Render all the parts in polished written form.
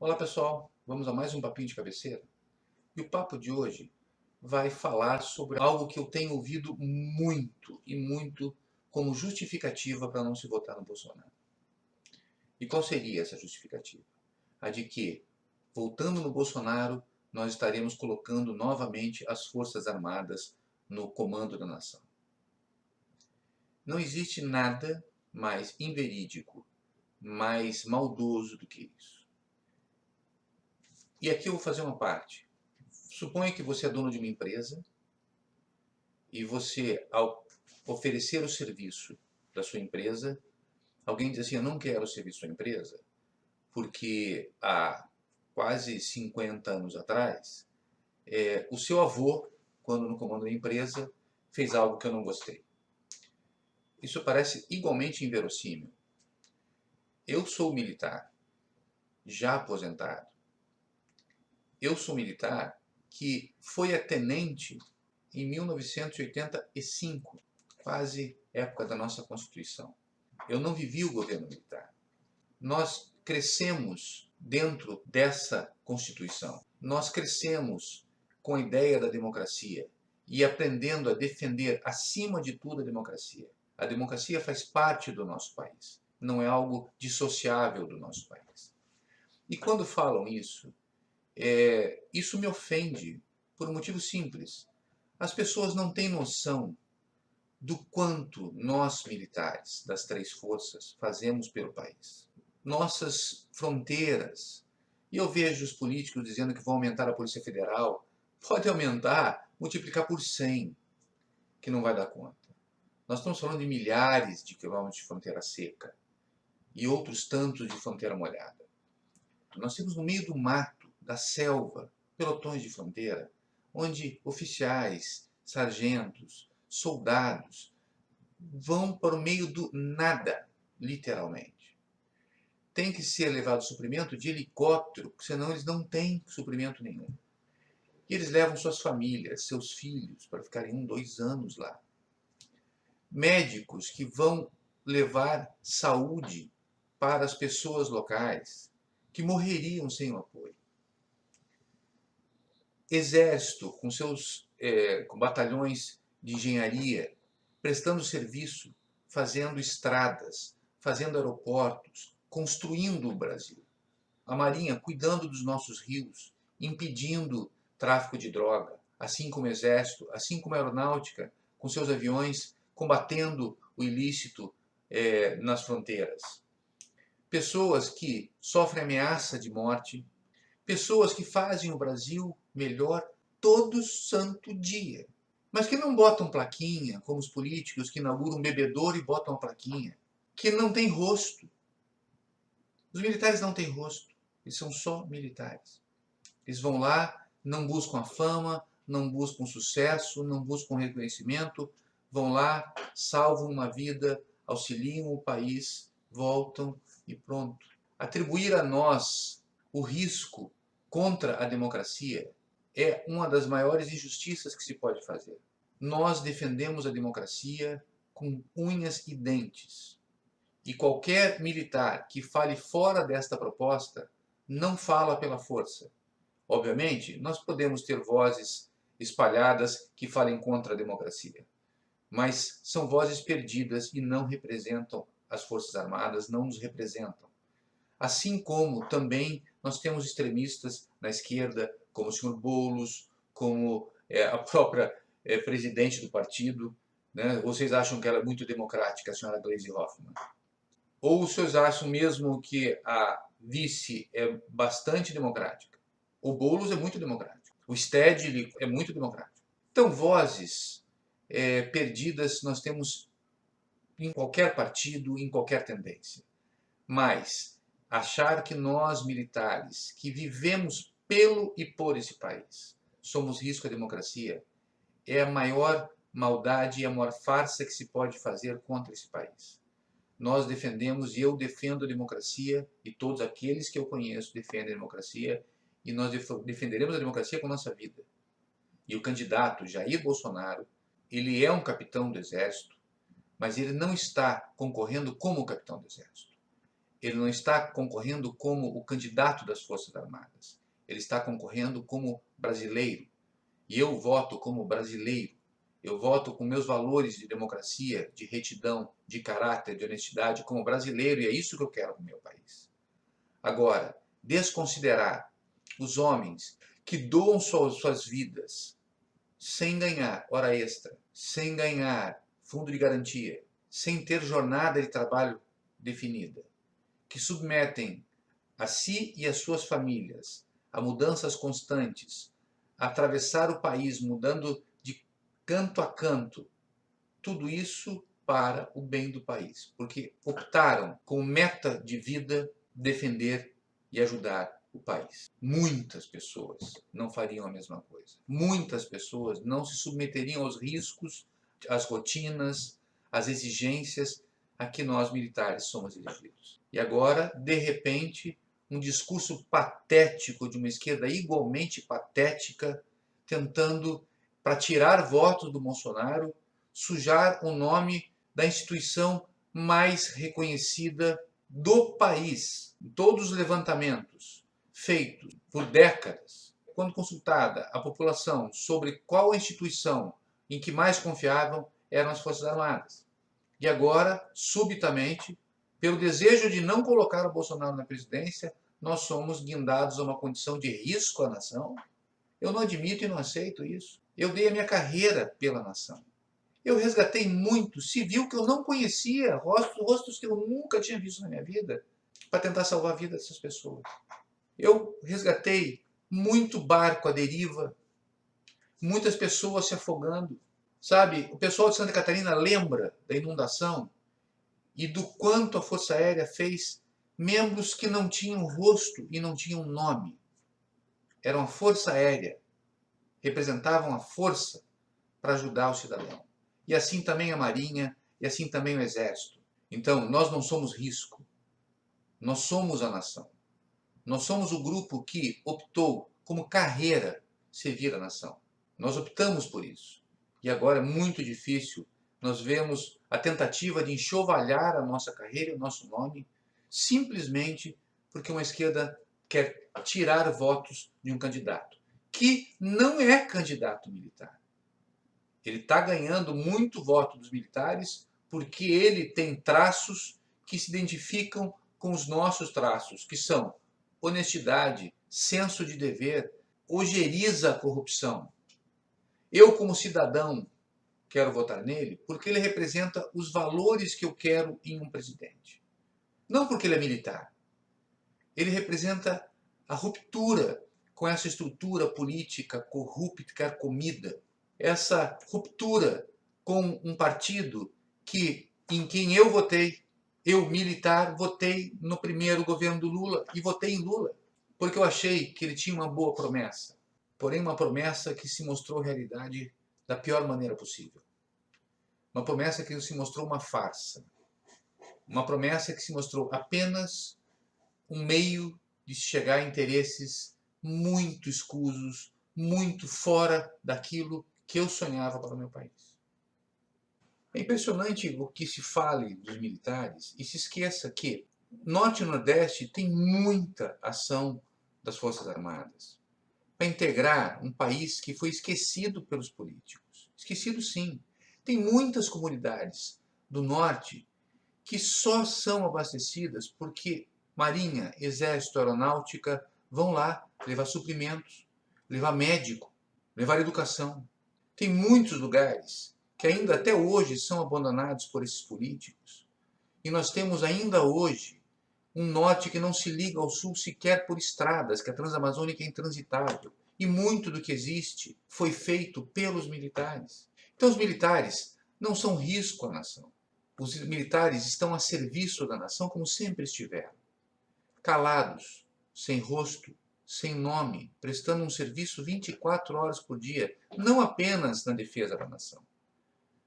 Olá pessoal, vamos a mais um papinho de cabeceira. E o papo de hoje vai falar sobre algo que eu tenho ouvido muito e muito como justificativa para não se votar no Bolsonaro. E qual seria essa justificativa? A de que, votando no Bolsonaro, nós estaremos colocando novamente as Forças Armadas no comando da nação. Não existe nada mais inverídico, mais maldoso do que isso. E aqui eu vou fazer uma parte. Suponha que você é dono de uma empresa e você, ao oferecer o serviço da sua empresa, alguém diz assim, eu não quero o serviço da sua empresa, porque há quase 50 anos atrás, o seu avô, quando no comando da empresa, fez algo que eu não gostei. Isso parece igualmente inverossímil. Eu sou militar, já aposentado. Eu sou militar que foi a tenente em 1985, quase época da nossa Constituição. Eu não vivi o governo militar. Nós crescemos dentro dessa Constituição. Nós crescemos com a ideia da democracia e aprendendo a defender, acima de tudo, a democracia. A democracia faz parte do nosso país, não é algo dissociável do nosso país. E quando falam isso, isso me ofende por um motivo simples. As pessoas não têm noção do quanto nós, militares das três forças, fazemos pelo país. Nossas fronteiras. E eu vejo os políticos dizendo que vão aumentar a Polícia Federal. Pode aumentar, multiplicar por 100, que não vai dar conta. Nós estamos falando de milhares de quilômetros de fronteira seca e outros tantos de fronteira molhada. Nós temos no meio do mato, da selva, pelotões de fronteira, onde oficiais, sargentos, soldados vão para o meio do nada, literalmente. Tem que ser levado suprimento de helicóptero, senão eles não têm suprimento nenhum. E eles levam suas famílias, seus filhos, para ficarem 1, 2 anos lá. Médicos que vão levar saúde para as pessoas locais, que morreriam sem o apoio. Exército, com seus com batalhões de engenharia, prestando serviço, fazendo estradas, fazendo aeroportos, construindo o Brasil. A Marinha cuidando dos nossos rios, impedindo tráfico de droga, assim como o Exército, assim como a Aeronáutica, com seus aviões, combatendo o ilícito nas fronteiras. Pessoas que sofrem ameaça de morte, pessoas que fazem o Brasil melhor todo santo dia. Mas que não botam plaquinha, como os políticos que inauguram um bebedouro e botam a plaquinha. Que não tem rosto. Os militares não têm rosto. Eles são só militares. Eles vão lá, não buscam a fama, não buscam sucesso, não buscam reconhecimento. Vão lá, salvam uma vida, auxiliam o país, voltam e pronto. Atribuir a nós o risco contra a democracia é uma das maiores injustiças que se pode fazer. Nós defendemos a democracia com unhas e dentes. E qualquer militar que fale fora desta proposta não fala pela força. Obviamente, nós podemos ter vozes espalhadas que falem contra a democracia, mas são vozes perdidas e não representam as Forças Armadas, não nos representam. Assim como também nós temos extremistas na esquerda, como o senhor Boulos, como a própria presidente do partido. Né? Vocês acham que ela é muito democrática, a senhora Gleisi Hoffmann? Ou os senhores acham mesmo que a vice é bastante democrática? O Boulos é muito democrático. O Stedley é muito democrático. Então, vozes perdidas nós temos em qualquer partido, em qualquer tendência. Mas achar que nós, militares, que vivemos pelo e por esse país, somos risco à democracia, é a maior maldade e a maior farsa que se pode fazer contra esse país. Nós defendemos, e eu defendo a democracia, e todos aqueles que eu conheço defendem a democracia, e nós defenderemos a democracia com a nossa vida. E o candidato Jair Bolsonaro, ele é um capitão do Exército, mas ele não está concorrendo como capitão do Exército. Ele não está concorrendo como o candidato das Forças Armadas. Ele está concorrendo como brasileiro. E eu voto como brasileiro. Eu voto com meus valores de democracia, de retidão, de caráter, de honestidade, como brasileiro, e é isso que eu quero para o meu país. Agora, desconsiderar os homens que doam suas vidas sem ganhar hora extra, sem ganhar fundo de garantia, sem ter jornada de trabalho definida, que submetem a si e as suas famílias a mudanças constantes, a atravessar o país mudando de canto a canto, tudo isso para o bem do país, porque optaram como meta de vida defender e ajudar o país. Muitas pessoas não fariam a mesma coisa. Muitas pessoas não se submeteriam aos riscos, às rotinas, às exigências a que nós militares somos exigidos. E agora, de repente, um discurso patético de uma esquerda igualmente patética, tentando, para tirar votos do Bolsonaro, sujar o nome da instituição mais reconhecida do país. Todos os levantamentos feitos por décadas, quando consultada a população sobre qual a instituição em que mais confiavam, eram as Forças Armadas. E agora, subitamente, pelo desejo de não colocar o Bolsonaro na presidência, nós somos guindados a uma condição de risco à nação. Eu não admito e não aceito isso. Eu dei a minha carreira pela nação. Eu resgatei muito civil que eu não conhecia, rostos que eu nunca tinha visto na minha vida, para tentar salvar a vida dessas pessoas. Eu resgatei muito barco à deriva, muitas pessoas se afogando. Sabe, o pessoal de Santa Catarina lembra da inundação e do quanto a Força Aérea fez membros que não tinham rosto e não tinham nome. Eram a Força Aérea, representavam a força para ajudar o cidadão. E assim também a Marinha, e assim também o Exército. Então, nós não somos risco. Nós somos a nação. Nós somos o grupo que optou como carreira servir a nação. Nós optamos por isso. E agora é muito difícil. Nós vemos a tentativa de enxovalhar a nossa carreira e o nosso nome, simplesmente porque uma esquerda quer tirar votos de um candidato, que não é candidato militar. Ele está ganhando muito voto dos militares porque ele tem traços que se identificam com os nossos traços, que são honestidade, senso de dever, ojeriza a corrupção. Eu, como cidadão, quero votar nele porque ele representa os valores que eu quero em um presidente. Não porque ele é militar. Ele representa a ruptura com essa estrutura política corrupta, carcomida. Essa ruptura com um partido em quem eu votei, eu militar, votei no primeiro governo do Lula e votei em Lula, porque eu achei que ele tinha uma boa promessa, porém uma promessa que se mostrou realidade da pior maneira possível. Uma promessa que se mostrou uma farsa, uma promessa que se mostrou apenas um meio de chegar a interesses muito escusos, muito fora daquilo que eu sonhava para o meu país. É impressionante o que se fale dos militares e se esqueça que Norte e Nordeste tem muita ação das Forças Armadas para integrar um país que foi esquecido pelos políticos. Esquecido sim. Tem muitas comunidades do Norte que só são abastecidas porque Marinha, Exército, Aeronáutica vão lá levar suprimentos, levar médico, levar educação. Tem muitos lugares que ainda até hoje são abandonados por esses políticos. E nós temos ainda hoje um norte que não se liga ao sul sequer por estradas, que a Transamazônica é intransitável. E muito do que existe foi feito pelos militares. Então os militares não são risco à nação. Os militares estão a serviço da nação como sempre estiveram. Calados, sem rosto, sem nome, prestando um serviço 24 horas por dia, não apenas na defesa da nação,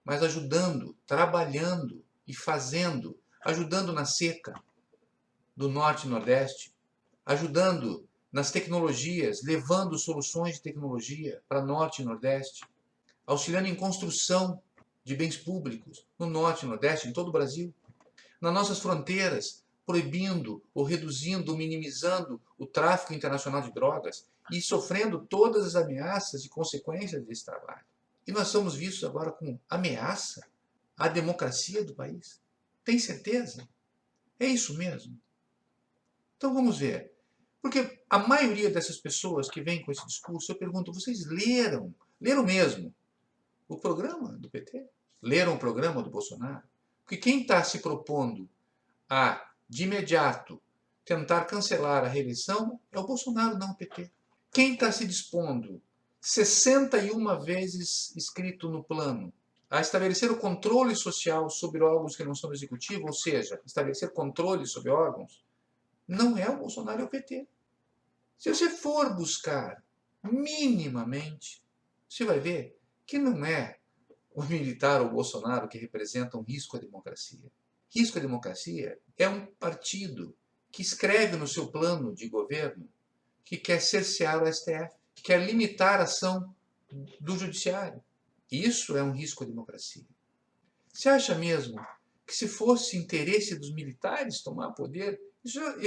mas ajudando, trabalhando e fazendo, ajudando na seca do Norte e Nordeste, ajudando nas tecnologias, levando soluções de tecnologia para Norte e Nordeste, auxiliando em construção de bens públicos no Norte e Nordeste, em todo o Brasil, nas nossas fronteiras, proibindo ou reduzindo ou minimizando o tráfico internacional de drogas e sofrendo todas as ameaças e consequências desse trabalho. E nós somos vistos agora como ameaça à democracia do país. Tem certeza? É isso mesmo? Então vamos ver. Porque a maioria dessas pessoas que vêm com esse discurso, eu pergunto, vocês leram mesmo o programa do PT? Leram o programa do Bolsonaro? Porque quem está se propondo a, de imediato, tentar cancelar a reeleição é o Bolsonaro, não o PT. Quem está se dispondo, 61 vezes escrito no plano, a estabelecer o controle social sobre órgãos que não são do executivo, ou seja, estabelecer controle sobre órgãos, não é o Bolsonaro, é o PT. Se você for buscar minimamente, você vai ver que não é o militar ou o Bolsonaro que representa um risco à democracia. Risco à democracia é um partido que escreve no seu plano de governo que quer cercear o STF, que quer limitar a ação do judiciário. Isso é um risco à democracia. Você acha mesmo que se fosse interesse dos militares tomar poder,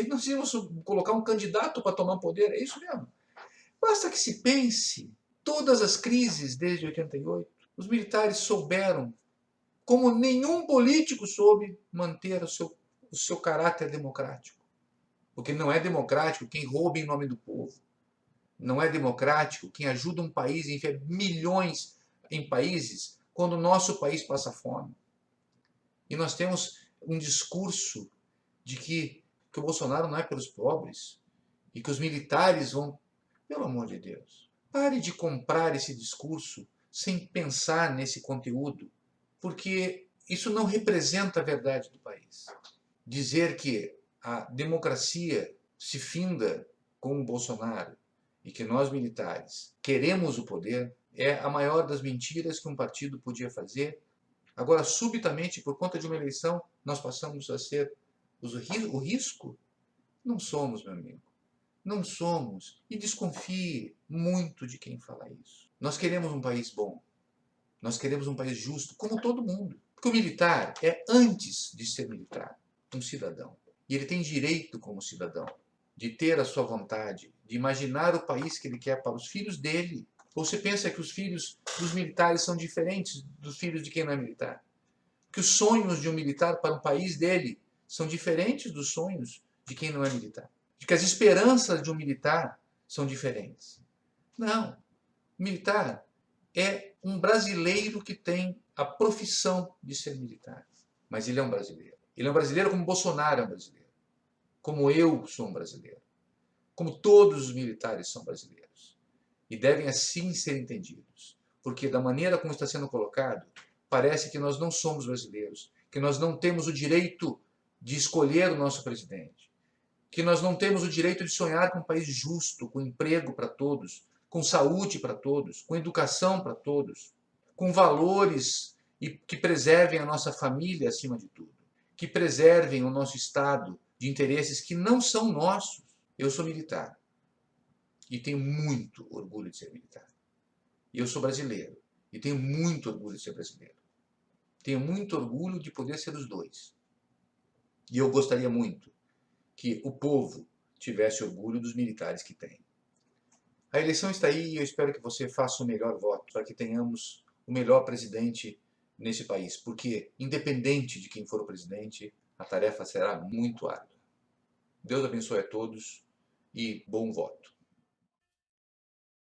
nós íamos colocar um candidato para tomar poder? É isso mesmo. Basta que se pense, todas as crises desde 88, os militares souberam, como nenhum político soube, manter o seu caráter democrático. Porque não é democrático quem rouba em nome do povo. Não é democrático quem ajuda um país e enfia milhões em países quando o nosso país passa fome. E nós temos um discurso de que o Bolsonaro não é pelos pobres e que os militares vão... Pelo amor de Deus, pare de comprar esse discurso sem pensar nesse conteúdo, porque isso não representa a verdade do país. Dizer que a democracia se finda com o Bolsonaro e que nós militares queremos o poder é a maior das mentiras que um partido podia fazer. Agora, subitamente, por conta de uma eleição, nós passamos a ser o risco? Não somos, meu amigo. Não somos. E desconfie muito de quem fala isso. Nós queremos um país bom. Nós queremos um país justo, como todo mundo. Porque o militar é, antes de ser militar, um cidadão. E ele tem direito, como cidadão, de ter a sua vontade, de imaginar o país que ele quer para os filhos dele. Ou você pensa que os filhos dos militares são diferentes dos filhos de quem não é militar? Que os sonhos de um militar para o país dele são diferentes dos sonhos de quem não é militar? De que as esperanças de um militar são diferentes? Não. O militar é um brasileiro que tem a profissão de ser militar. Mas ele é um brasileiro. Ele é um brasileiro como Bolsonaro é um brasileiro. Como eu sou um brasileiro. Como todos os militares são brasileiros. E devem assim ser entendidos. Porque da maneira como está sendo colocado, parece que nós não somos brasileiros. Que nós não temos o direito de escolher o nosso presidente. Que nós não temos o direito de sonhar com um país justo, com emprego para todos, com saúde para todos, com educação para todos, com valores que preservem a nossa família acima de tudo, que preservem o nosso Estado de interesses que não são nossos. Eu sou militar e tenho muito orgulho de ser militar. E eu sou brasileiro e tenho muito orgulho de ser brasileiro. Tenho muito orgulho de poder ser os dois. E eu gostaria muito que o povo tivesse orgulho dos militares que tem. A eleição está aí e eu espero que você faça o melhor voto para que tenhamos o melhor presidente nesse país, porque, independente de quem for o presidente, a tarefa será muito árdua. Deus abençoe a todos e bom voto.